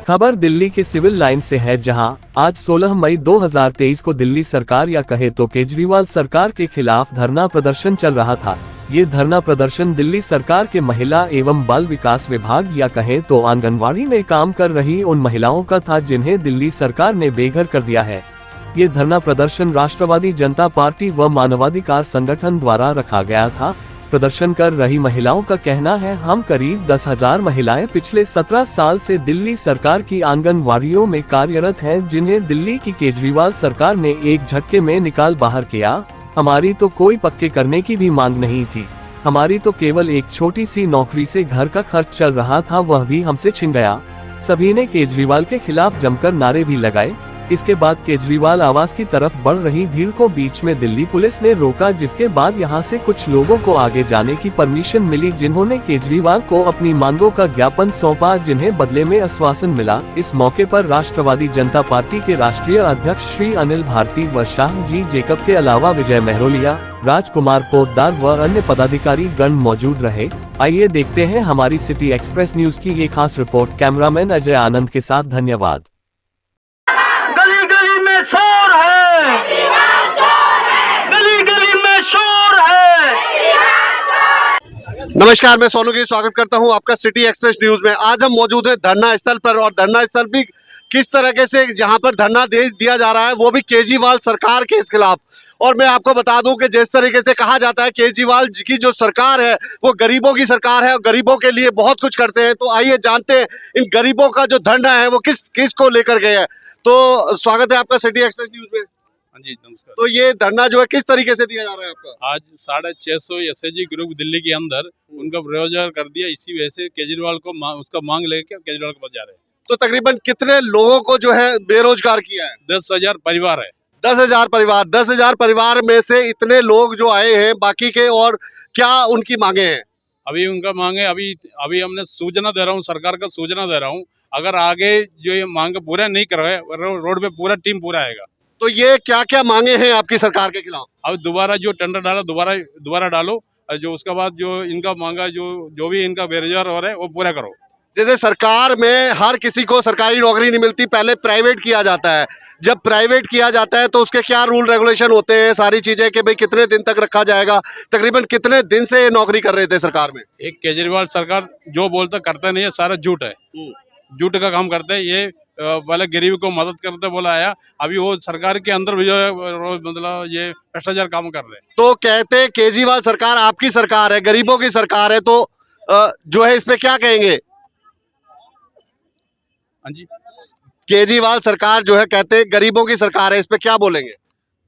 खबर दिल्ली के civil line से है, जहां आज 16 मई 2023 को दिल्ली सरकार या कहे तो केजरीवाल सरकार के खिलाफ धरना प्रदर्शन चल रहा था। ये धरना प्रदर्शन दिल्ली सरकार के महिला एवं बाल विकास विभाग या कहे तो आंगनवाड़ी में काम कर रही उन महिलाओं का था, जिन्हें दिल्ली सरकार ने बेघर कर दिया है। ये धरना प्रदर्शन राष्ट्रवादी जनता पार्टी व मानवाधिकार संगठन द्वारा रखा गया था। प्रदर्शन कर रही महिलाओं का कहना है, हम करीब 10,000 महिलाएं पिछले 17 साल से दिल्ली सरकार की आंगनवाड़ियों में कार्यरत हैं, जिन्हें दिल्ली की केजरीवाल सरकार ने एक झटके में निकाल बाहर किया। हमारी तो कोई पक्के करने की भी मांग नहीं थी, हमारी तो केवल एक छोटी सी नौकरी से घर का खर्च चल रहा था, वह भी हमसे छिन गया। सभी ने केजरीवाल के खिलाफ जमकर नारे भी लगाए। इसके बाद केजरीवाल आवास की तरफ बढ़ रही भीड़ को बीच में दिल्ली पुलिस ने रोका, जिसके बाद यहां से कुछ लोगों को आगे जाने की परमिशन मिली, जिन्होंने केजरीवाल को अपनी मांगों का ज्ञापन सौंपा, जिन्हें बदले में आश्वासन मिला। इस मौके पर राष्ट्रवादी जनता पार्टी के राष्ट्रीय अध्यक्ष श्री अनिल भारती व शाह जी जेकब के अलावा विजय मेहरोलिया, राजकुमार पोद्दार व अन्य पदाधिकारी गण मौजूद रहे। आइए देखते हैं हमारी सिटी एक्सप्रेस न्यूज की ये खास रिपोर्ट। कैमरामैन अजय आनंद के साथ धन्यवाद। शोर है, गली गली में शोर है। नमस्कार, मैं सोनू जी स्वागत करता हूं आपका सिटी एक्सप्रेस न्यूज में। आज हम मौजूद हैं धरना स्थल पर, और धरना स्थल भी किस तरीके से जहां पर धरना दिया जा रहा है, वो भी केजरीवाल सरकार के खिलाफ। और मैं आपको बता दूं कि जिस तरीके से कहा जाता है केजरीवाल जी की जो सरकार है वो गरीबों की सरकार है और गरीबों के लिए बहुत कुछ करते हैं। तो आइए जानते हैं इन गरीबों का जो धरना है वो किस को लेकर गए है। तो स्वागत है आपका सिटी एक्सप्रेस न्यूज में। हाँ जी, नमस्कार। तो ये धरना जो है किस तरीके से दिया जा रहा है आपका? आज 650 एसएचजी ग्रुप दिल्ली के अंदर उनका बेरोजगार कर दिया, इसी वजह से केजरीवाल को उसका मांग लेके केजरीवाल के पास जा रहे हैं। तो तकरीबन कितने लोगों को जो है बेरोजगार किया है? 10,000 परिवार है। 10,000 परिवार। 10,000 परिवार में से इतने लोग जो आए हैं, बाकी के और क्या उनकी मांगे हैं? अभी उनका मांगे, अभी हमने सूचना दे रहा हूँ, सरकार का सूचना दे रहा हूँ, अगर आगे जो ये मांग पूरा नहीं करवाए रोड पे पूरा टीम पूरा आएगा। तो ये क्या क्या मांगे हैं आपकी सरकार के खिलाफ? अब दोबारा जो टेंडर डाला दोबारा डालो, और जो उसके बाद जो इनका मांगा जो भी इनका बेरोजगार हो रहा है वो पूरा करो। जैसे सरकार में हर किसी को सरकारी नौकरी नहीं मिलती, पहले प्राइवेट किया जाता है। जब प्राइवेट किया जाता है तो उसके क्या रूल रेगुलेशन होते हैं, सारी चीजें कि भाई कितने दिन तक रखा जाएगा, तकरीबन कितने दिन से ये नौकरी कर रहे थे सरकार में? एक केजरीवाल सरकार जो बोलता करता नहीं है, सारा झूठ है, झूठ का काम करते हैं। ये पहले गरीब को मदद करते बोला आया, अभी वो सरकार के अंदर भी जो मतलब ये भ्रष्टाचार काम कर रहे हैं। तो कहते केजरीवाल सरकार आपकी सरकार है, गरीबों की सरकार है, तो जो है इस पे क्या कहेंगे? हाँ जी, केजरीवाल सरकार जो है कहते गरीबों की सरकार है, इस पे क्या बोलेंगे?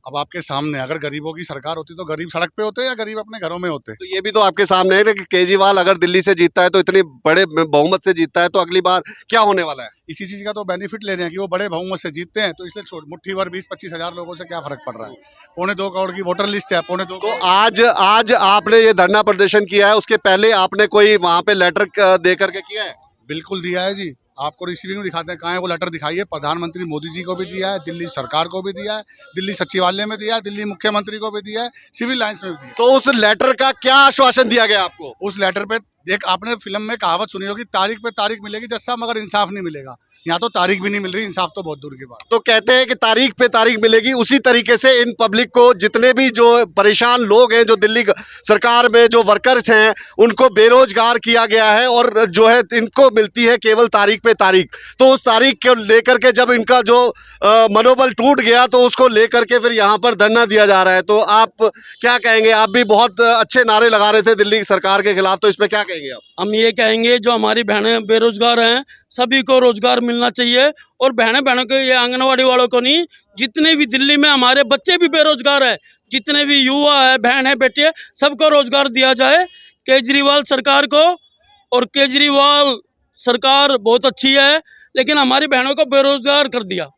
अब आपके सामने, अगर गरीबों की सरकार होती तो गरीब सड़क पे होते या गरीब अपने घरों में होते? तो ये भी तो आपके सामने है कि केजरीवाल अगर दिल्ली से जीतता है तो इतने बड़े बहुमत से जीतता है, तो अगली बार क्या होने वाला है? इसी चीज का तो बेनिफिट ले रहे हैं कि वो बड़े बहुमत से जीतते हैं, तो इसलिए मुट्ठी भर 20-25 हजार लोगों से क्या फर्क पड़ रहा है? 2.25 करोड़ की वोटर लिस्ट है, 2.25 तो आज आपने ये धरना प्रदर्शन किया है, उसके पहले आपने कोई वहाँ पे लेटर दे करके किया है? बिल्कुल दिया है जी, आपको रिसीविंग दिखाते हैं, कहाँ है वो लेटर दिखाइए। प्रधानमंत्री मोदी जी को भी दिया है, दिल्ली सरकार को भी दिया है, दिल्ली सचिवालय में दिया है, दिल्ली मुख्यमंत्री को भी दिया है, सिविल लाइन्स में भी दिया है। तो उस लेटर का क्या आश्वासन दिया गया आपको? उस लेटर पे एक आपने फिल्म में कहावत सुनी होगी, तारीख पे तारीख मिलेगी जज साहब, मगर इंसाफ नहीं मिलेगा। यहाँ तो तारीख भी नहीं मिल रही, इंसाफ तो बहुत दूर की बात। तो कहते हैं कि तारीख पे तारीख मिलेगी, उसी तरीके से इन पब्लिक को, जितने भी जो परेशान लोग हैं, जो दिल्ली सरकार में जो वर्कर्स हैं, उनको बेरोजगार किया गया है और जो है इनको मिलती है केवल तारीख पे तारीख। तो उस तारीख को लेकर के जब इनका जो मनोबल टूट गया तो उसको लेकर के फिर यहाँ पर धरना दिया जा रहा है। तो आप क्या कहेंगे? आप भी बहुत अच्छे नारे लगा रहे थे दिल्ली सरकार के खिलाफ, तो इस पर क्या कहेंगे आप? हम ये कहेंगे जो हमारी बहनें बेरोजगार हैं सभी को रोजगार मिलना चाहिए, और बहनों को, ये आंगनवाड़ी वालों को नहीं, जितने भी दिल्ली में हमारे बच्चे भी बेरोजगार है, जितने भी युवा है, बहन है, बेटी है, सबको रोजगार दिया जाए। केजरीवाल सरकार को, और केजरीवाल सरकार बहुत अच्छी है, लेकिन हमारी बहनों को बेरोजगार कर दिया।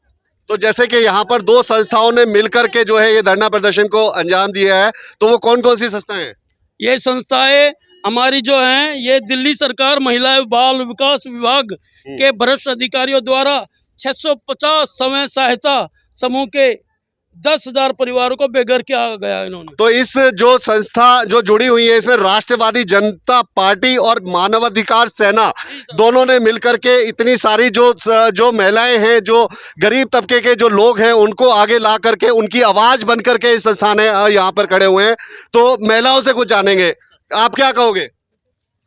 तो जैसे कि यहाँ पर 2 संस्थाओं ने मिलकर के जो है ये धरना प्रदर्शन को अंजाम दिया है, तो वो कौन कौन सी संस्थाएं हैं? ये संस्थाएं हमारी जो हैं, ये दिल्ली सरकार महिला बाल विकास विभाग के भ्रष्ट अधिकारियों द्वारा 650 स्वयं सहायता समूह के 10,000 परिवारों को बेघर किया गया इन्होंने। तो इस जो संस्था जो जुड़ी हुई है इसमें राष्ट्रवादी जनता पार्टी और मानवाधिकार सेना दोनों ने मिलकर के इतनी सारी जो महिलाएं हैं, जो गरीब तबके के जो लोग हैं, उनको आगे ला करके उनकी आवाज बन करके इस संस्थान यहाँ पर खड़े हुए हैं। तो महिलाओं से कुछ जानेंगे, आप क्या कहोगे?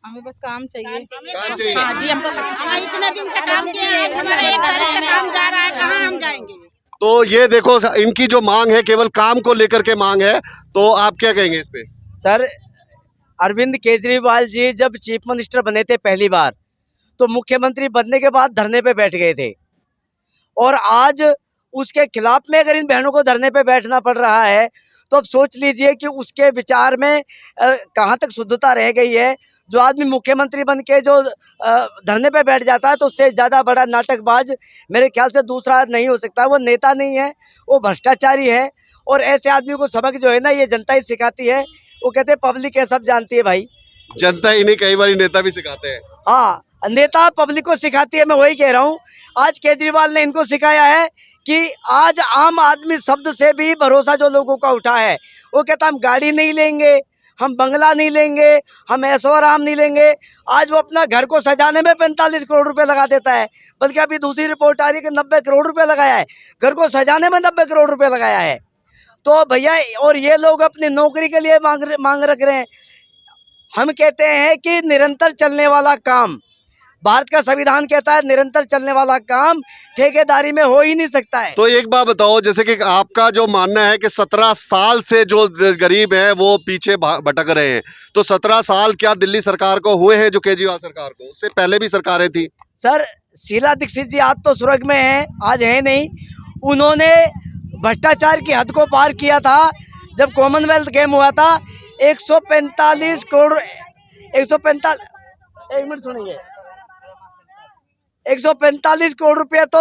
हमें बस काम चाहिए। काम चाहिए। हाँ जी, हमको इतने दिन से काम किया है, हमारा एक तरह से काम जा रहा है, कहाँ हम जाएंगे? तो ये देखो, इनकी जो मांग है केवल काम को लेकर के मांग है, तो आप क्या कहेंगे इस पे? सर, अरविंद केजरीवाल जी जब चीफ मिनिस्टर बने थे पहली बार, तो मुख्यमंत्री बनने के बाद धरने पे बैठ गए थे, और आज उसके खिलाफ में अगर इन बहनों को धरने पे बैठना पड़ रहा है, तो अब सोच लीजिए कि उसके विचार में कहाँ तक शुद्धता रह गई है। जो आदमी मुख्यमंत्री बन के जो धरने पे बैठ जाता है, तो उससे ज़्यादा बड़ा नाटकबाज मेरे ख्याल से दूसरा नहीं हो सकता। वो नेता नहीं है, वो भ्रष्टाचारी है, और ऐसे आदमी को सबक जो है ना, ये जनता ही सिखाती है। वो कहते हैं पब्लिक है, सब जानती है भाई। जनता ही नहीं, कई बार नेता भी सिखाते हैं। हाँ, नेता पब्लिक को सिखाती है, मैं वही कह रहा हूँ। आज केजरीवाल ने इनको सिखाया है कि आज आम आदमी शब्द से भी भरोसा जो लोगों का उठा है। वो कहता हम गाड़ी नहीं लेंगे, हम बंगला नहीं लेंगे, हम ऐशो आराम नहीं लेंगे। आज वो अपना घर को सजाने में 45 करोड़ रुपए लगा देता है, बल्कि अभी दूसरी रिपोर्ट आ रही है कि 90 करोड़ रुपए लगाया है, घर को सजाने में 90 करोड़ रुपए लगाया है। तो भैया, और ये लोग अपनी नौकरी के लिए मांग रख रहे हैं। हम कहते हैं कि निरंतर चलने वाला काम, भारत का संविधान कहता है निरंतर चलने वाला काम ठेकेदारी में हो ही नहीं सकता है। तो एक बात बताओ, जैसे कि आपका जो मानना है कि 17 साल से जो गरीब हैं वो पीछे भटक रहे हैं, तो 17 साल क्या दिल्ली सरकार को हुए हैं जो केजरीवाल सरकार को? उससे पहले भी सरकारें थी। सर, शीला दीक्षित जी आज तो स्वर्ग में हैं, आज है नहीं। उन्होंने भ्रष्टाचार की हद को पार किया था। जब कॉमनवेल्थ गेम हुआ था, 145 करोड़ 145 एक मिनट सुनिए, 145 करोड़ रुपया तो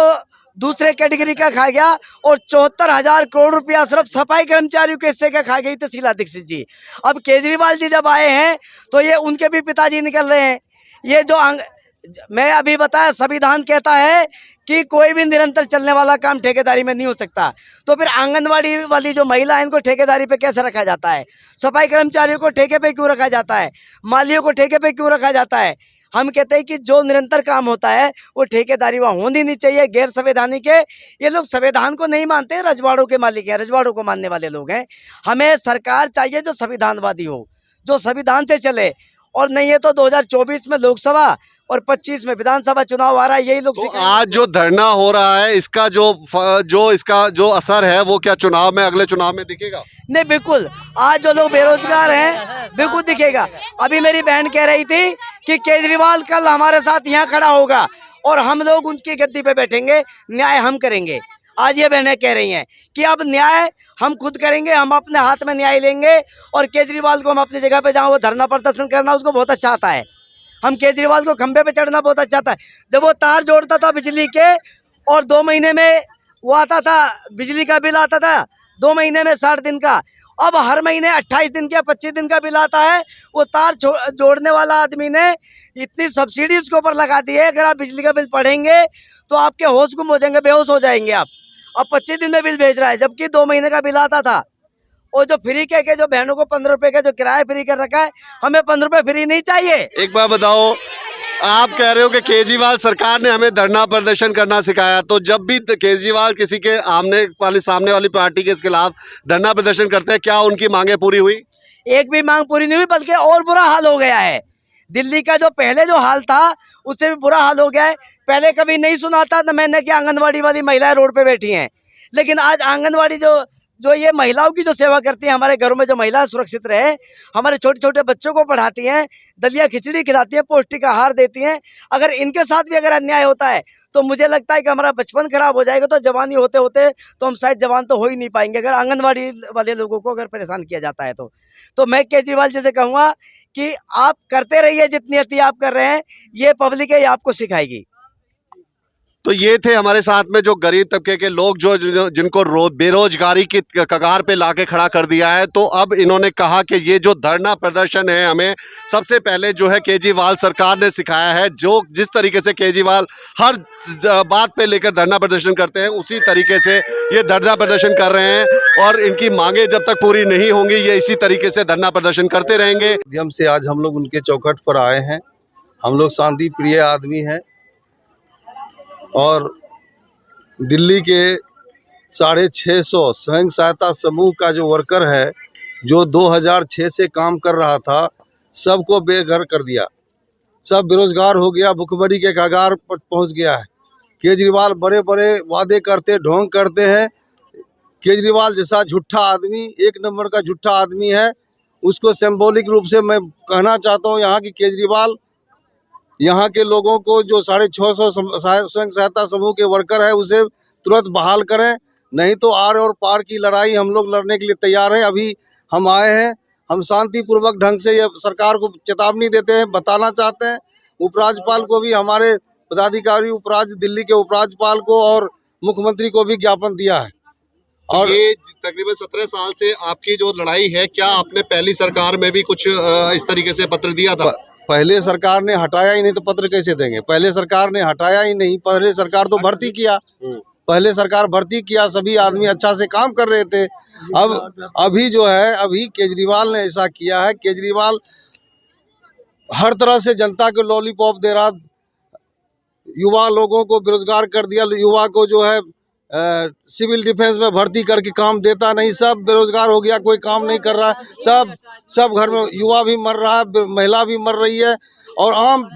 दूसरे कैटेगरी का खा गया, और 74,000 करोड़ रुपया सिर्फ सफाई कर्मचारियों के हिस्से का खा गई थी शीला दीक्षित जी। अब केजरीवाल जी जब आए हैं, तो ये उनके भी पिताजी निकल रहे हैं। ये जो मैं अभी बताया, संविधान कहता है कि कोई भी निरंतर चलने वाला काम ठेकेदारी में नहीं हो सकता। तो फिर आंगनवाड़ी वाली जो महिला है, इनको ठेकेदारी पे कैसे रखा जाता है? सफाई कर्मचारियों को ठेके पे क्यों रखा जाता है? मालियों को ठेके पे क्यों रखा जाता है? हम कहते हैं कि जो निरंतर काम होता है वो ठेकेदारी वहाँ होनी नहीं चाहिए। गैर संवैधानिक है। ये लोग संविधान को नहीं मानते, रजवाड़ों के मालिक हैं, रजवाड़ों को मानने वाले लोग हैं। हमें सरकार चाहिए जो संविधानवादी हो, जो संविधान से चले, और नहीं है तो 2024 में लोकसभा और 25 में विधानसभा चुनाव आ रहा है, यही लोग। तो आज जो धरना हो रहा है, इसका इसका जो असर है वो क्या चुनाव में, अगले चुनाव में दिखेगा? नहीं, बिल्कुल। आज जो लोग बेरोजगार हैं, बिल्कुल दिखेगा। अभी मेरी बहन कह रही थी कि केजरीवाल कल हमारे साथ यहाँ खड़ा होगा और हम लोग उनकी गद्दी पे बैठेंगे, न्याय हम करेंगे। आज ये बहनें कह रही हैं कि अब न्याय हम खुद करेंगे, हम अपने हाथ में न्याय लेंगे, और केजरीवाल को हम अपनी जगह पे, जहाँ वो धरना प्रदर्शन करना उसको बहुत अच्छा आता है, हम केजरीवाल को खंबे पे चढ़ना बहुत अच्छा आता है। जब वो तार जोड़ता था बिजली के, और 2 महीने में वो आता था, बिजली का बिल आता था 2 महीने में 60 दिन का, अब हर महीने 28 दिन का 25 दिन का बिल आता है। वो तार जोड़ने वाला आदमी ने इतनी सब्सिडी उसके ऊपर लगा दी है, अगर आप बिजली का बिल पढ़ेंगे तो आपके होश गुम हो जाएंगे, बेहोश हो जाएंगे आप। अब 25 दिन में बिल भेज रहा है, जबकि 2 महीने का बिल आता था। और जो फ्री के जो बहनों को 15 रुपए का जो किराया फ्री कर रखा है, हमें 15 रुपए फ्री नहीं चाहिए। एक बार बताओ, आप कह रहे हो कि केजरीवाल सरकार ने हमें धरना प्रदर्शन करना सिखाया, तो जब भी केजरीवाल किसी के सामने वाली पार्टी के खिलाफ धरना प्रदर्शन करते हैं, क्या उनकी मांगे पूरी हुई? एक भी मांग पूरी नहीं हुई, बल्कि और बुरा हाल हो गया है। दिल्ली का जो पहले जो हाल था, उससे भी बुरा हाल हो गया है। पहले कभी नहीं सुना था तो मैंने कि आंगनवाड़ी वाली महिलाएं रोड पे बैठी हैं, लेकिन आज आंगनवाड़ी जो ये महिलाओं की जो सेवा करती है, हमारे घरों में जो महिलाएं सुरक्षित रहे, हमारे छोटे छोटे बच्चों को पढ़ाती हैं, दलिया खिचड़ी खिलाती हैं, पौष्टिक आहार देती हैं, अगर इनके साथ भी अगर अन्याय होता है तो मुझे लगता है कि हमारा बचपन खराब हो जाएगा। तो जवानी होते होते तो हम शायद जवान तो हो ही नहीं पाएंगे, अगर आंगनवाड़ी वाले लोगों को अगर परेशान किया जाता है तो मैं केजरीवाल जी से कहूँगा कि आप करते रहिए जितनी अति आप कर रहे हैं, ये पब्लिक है, ये आपको सिखाएगी। तो ये थे हमारे साथ में जो गरीब तबके के लोग जिनको बेरोजगारी की कगार पे लाके खड़ा कर दिया है। तो अब इन्होंने कहा कि ये जो धरना प्रदर्शन है, हमें सबसे पहले जो है केजरीवाल सरकार ने सिखाया है। जो जिस तरीके से केजरीवाल हर बात पे लेकर धरना प्रदर्शन करते हैं, उसी तरीके से ये धरना प्रदर्शन कर रहे हैं और इनकी मांगे जब तक पूरी नहीं होंगी, ये इसी तरीके से धरना प्रदर्शन करते रहेंगे। माध्यम से आज हम लोग उनके चौखट पर आए हैं। हम लोग शांति प्रिय आदमी हैं और दिल्ली के 650 स्वयं सहायता समूह का जो वर्कर है, जो 2006 से काम कर रहा था, सबको बेघर कर दिया, सब बेरोजगार हो गया, भुखमरी के कगार पर पहुंच गया है। केजरीवाल बड़े बड़े वादे करते, ढोंग करते हैं। केजरीवाल जैसा झूठा आदमी, एक नंबर का झूठा आदमी है। उसको सिंबॉलिक रूप से मैं कहना चाहता हूँ यहाँ की केजरीवाल यहाँ के लोगों को जो 650 स्वयं सहायता समूह के वर्कर है, उसे तुरंत बहाल करें, नहीं तो आर और पार की लड़ाई हम लोग लड़ने के लिए तैयार हैं। अभी हम आए हैं, हम शांतिपूर्वक ढंग से ये सरकार को चेतावनी देते हैं, बताना चाहते हैं। उपराज्यपाल को भी, हमारे पदाधिकारी उपराज्य दिल्ली के उपराज्यपाल को और मुख्यमंत्री को भी ज्ञापन दिया है। और ये तकरीबन 17 साल से आपकी जो लड़ाई है, क्या आपने पहली सरकार में भी कुछ इस तरीके से पत्र दिया था? पहले सरकार ने हटाया ही नहीं तो पत्र कैसे देंगे? पहले सरकार ने हटाया ही नहीं, पहले सरकार तो भर्ती किया, पहले सरकार भर्ती किया, सभी आदमी अच्छा से काम कर रहे थे। अब अभी जो है, अभी केजरीवाल ने ऐसा किया है। केजरीवाल हर तरह से जनता को लॉलीपॉप दे रहा, युवा लोगों को बेरोजगार कर दिया, युवा को जो है सिविल डिफेंस में भर्ती करके काम देता नहीं, सब बेरोजगार हो गया, कोई काम नहीं कर रहा है। सब घर में युवा भी मर रहा है, महिला भी मर रही है और आम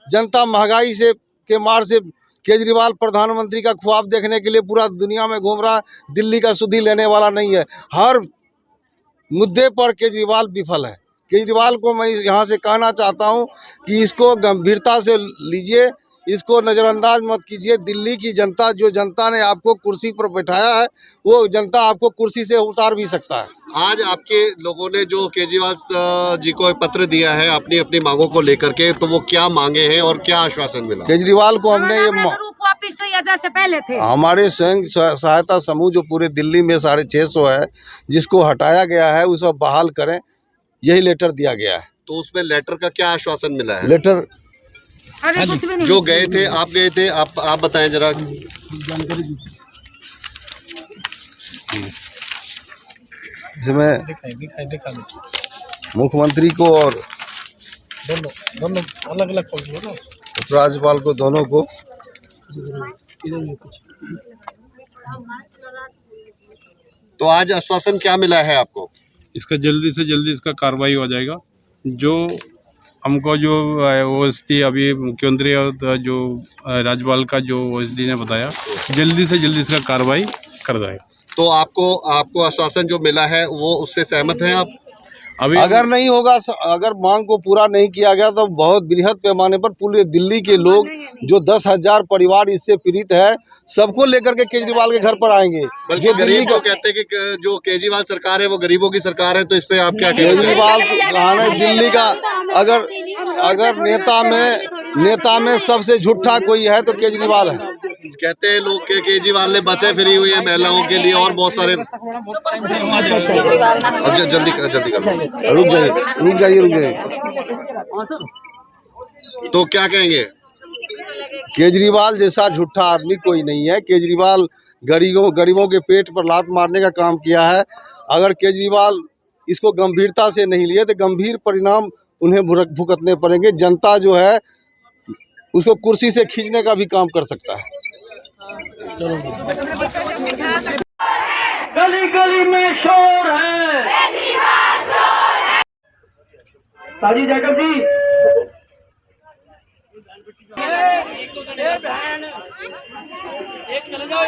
जनता महंगाई से के मार से केजरीवाल प्रधानमंत्री का ख्वाब देखने के लिए पूरा दुनिया में घूम रहा है। दिल्ली का सुधि लेने वाला नहीं है। हर मुद्दे पर केजरीवाल विफल है। केजरीवाल को मैं यहाँ से कहना चाहता हूँ कि इसको गंभीरता से लीजिए, इसको नज़रअंदाज मत कीजिए। दिल्ली की जनता, जो जनता ने आपको कुर्सी पर बैठाया है, वो जनता आपको कुर्सी से उतार भी सकता है। आज आपके लोगों ने जो केजरीवाल जी को पत्र दिया है अपनी अपनी मांगों को लेकर के, तो वो क्या मांगे हैं और क्या आश्वासन मिला? केजरीवाल को हमने ये से पहले थे हमारे स्वयं सहायता समूह जो पूरे दिल्ली में 650 है, जिसको हटाया गया है, उसे बहाल करें, यही लेटर दिया गया है। तो उसमें लेटर का क्या आश्वासन मिला है? लेटर कुछ भी नहीं। जो गए थे, आप गए थे, आप बताएं जरा। इसमें मुख्यमंत्री को और दोनों अलग-अलग उपराज्यपाल को, दोनों को तो आज आश्वासन क्या मिला है आपको? इसका जल्दी से जल्दी इसका कार्रवाई हो जाएगा। जो हमको जो ओएसडी अभी मुख्यमंत्री और जो राज्यपाल का जो ओएसडी ने बताया, जल्दी से जल्दी इसका कार्रवाई कर जाएगा। तो आपको आश्वासन जो मिला है, वो उससे सहमत हैं आप? अभी अगर नहीं होगा, अगर मांग को पूरा नहीं किया गया, तो बहुत बृहद पैमाने पर पूरे दिल्ली के लोग, जो 10,000 परिवार इससे पीड़ित है, सबको लेकर के केजरीवाल के घर पर आएंगे। बल्कि गरीब को कहते हैं कि जो केजरीवाल सरकार है वो गरीबों की सरकार है, तो इस पे आप क्या कहेंगे? केजरीवाल कहना दिल्ली का अगर नेता में सबसे झूठा कोई है तो केजरीवाल है। कहते हैं लोग के केजरीवाल ने बसें फ्री हुई है महिलाओं के लिए और बहुत सारे। जल्दी कर, रुक जाइए। तो क्या कहेंगे? केजरीवाल जैसा झूठा आदमी कोई नहीं है। केजरीवाल गरीबों के पेट पर लात मारने का काम किया है। अगर केजरीवाल इसको गंभीरता से नहीं लिए तो गंभीर परिणाम उन्हें भुगतने पड़ेंगे। जनता जो है उसको कुर्सी से खींचने का भी काम कर सकता है। गली गली में शोर है, साजी जैकब जी। एक चले जाओ,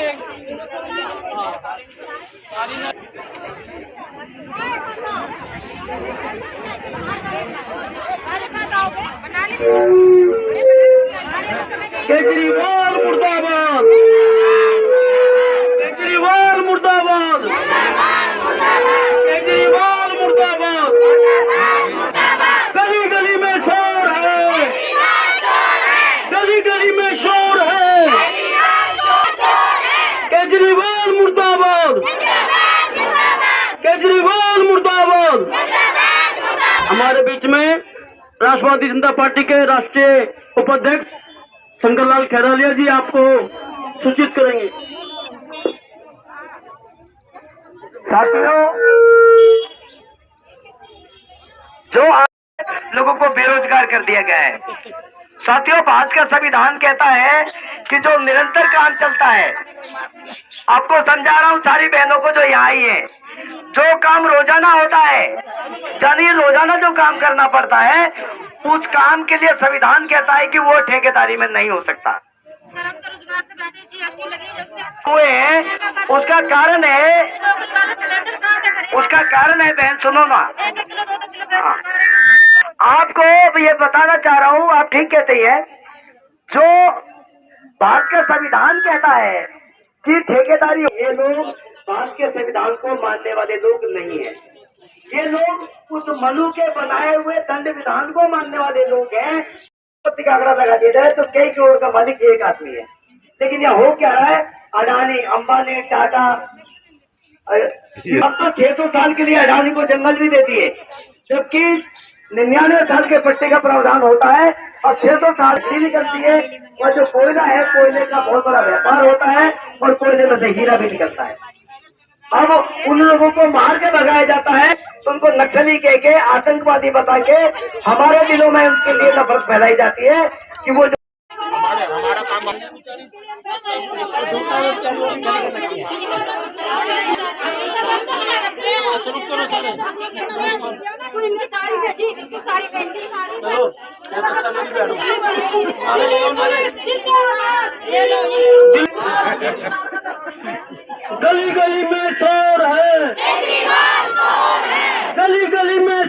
केजरीवाल मुर्दाबाद, केजरीवाल मुर्दाबाद, केजरीवाल मुर्दाबाद। गली गली में शोर है, गली गली में शोर है। हमारे बीच में राष्ट्रवादी जनता पार्टी के राष्ट्रीय उपाध्यक्ष शंकरलाल खैरालिया जी आपको सूचित करेंगे। साथियों, जो लोगों को बेरोजगार कर दिया गया है, साथियों भारत का संविधान कहता है कि जो निरंतर काम चलता है, आपको समझा रहा हूँ सारी बहनों को जो यहाँ आई है, जो काम रोजाना होता है, यानी रोजाना जो काम करना पड़ता है, उस काम के लिए संविधान कहता है कि वो ठेकेदारी में नहीं हो सकता। उसका कारण है बहन, सुनो ना, आपको ये बताना चाह रहा हूँ, आप ठीक कहते हैं, जो भारत का संविधान कहता है कि ठेकेदारी, ये लोग भारत के संविधान को मानने वाले लोग नहीं है। ये लोग उस मनु के बनाए हुए दंड विधान को मानने वाले लोग हैं। का आंकड़ा लगा दिया जाए तो कई करोड़ का मालिक एक आदमी है, लेकिन यह हो क्या रहा है, अडानी, अंबानी, टाटा, अब तो 600 साल के लिए अडानी को जंगल भी दे दिए, जबकि 99 साल के पट्टे का प्रावधान होता है। अब 600 साल की निकलती है, और जो कोयला है, कोयले का बहुत बड़ा व्यापार होता है और कोयले में से हीरा भी निकलता है। अब उन लोगों को मार के भगाया जाता है, तो उनको नक्सली कह के, आतंकवादी बता के हमारे दिलों में उनके लिए नफरत फैलाई जाती है कि वो हमारा काम गली गली में शोर है, गली गली में